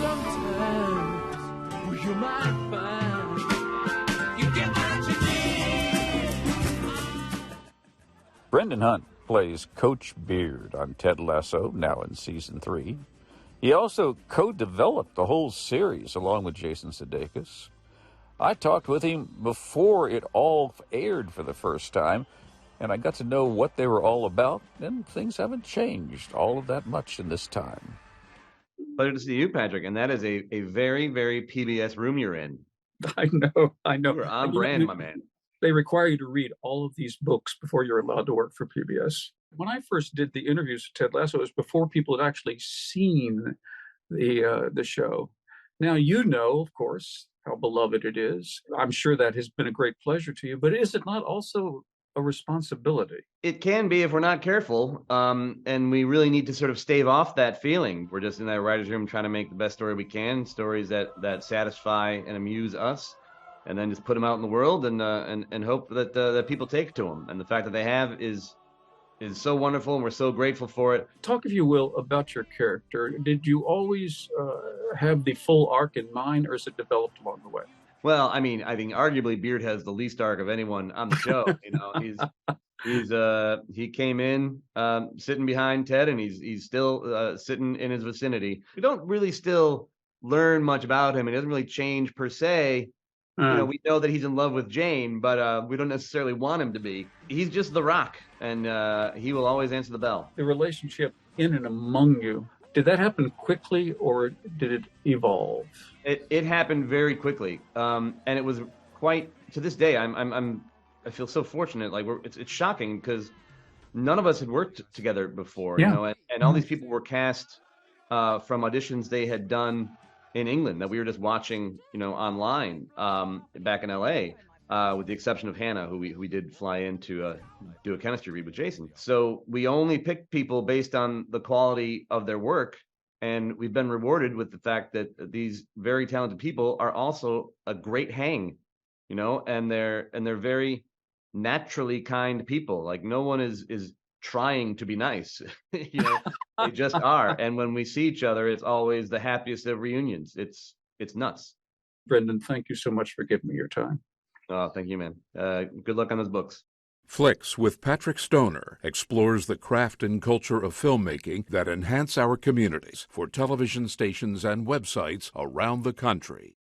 sometimes you might find you get what you need. Brendan Hunt plays Coach Beard on Ted Lasso, now in season 3. He also co-developed the whole series along with Jason Sudeikis. I talked with him before it all aired for the first time, and I got to know what they were all about, and things haven't changed all of that much in this time. Pleasure to see you, Patrick, and that is a very, very PBS room you're in. I know. You're on brand, my man. They require you to read all of these books before you're allowed to work for PBS. When I first did the interviews with Ted Lasso, it was before people had actually seen the show. Now, you know, of course, how beloved it is. I'm sure that has been a great pleasure to you, but is it not also a responsibility? It can be if we're not careful, and we really need to sort of stave off that feeling. We're just in that writer's room trying to make the best story we can, stories that satisfy and amuse us, and then just put them out in the world and hope that people take to them. And the fact that they have is so wonderful, and we're so grateful for it. Talk, if you will, about your character. Did you always have the full arc in mind, or has it developed along the way? Well, I mean, I think arguably Beard has the least arc of anyone on the show. You know, he came in sitting behind Ted, and he's still sitting in his vicinity. We don't really still learn much about him. He doesn't really change per se. You know, we know that he's in love with Jane, but we don't necessarily want him to be. He's just the Rock, and he will always answer the bell. The relationship in and among you, did that happen quickly, or did it evolve? It happened very quickly, and it was quite, to this day, I feel so fortunate. Like it's shocking because none of us had worked together before, yeah. You know, and all these people were cast from auditions they had done in England that we were just watching, you know, online back in LA, with the exception of Hannah, who we did fly in to do a chemistry read with Jason. So we only picked people based on the quality of their work. And we've been rewarded with the fact that these very talented people are also a great hang, you know, and they're very naturally kind people. Like no one is trying to be nice, you know, they just are. And when we see each other, it's always the happiest of reunions. It's nuts. Brendan, thank you so much for giving me your time. Oh, thank you, man. Good luck on those books. Flicks with Patrick Stoner explores the craft and culture of filmmaking that enhance our communities for television stations and websites around the country.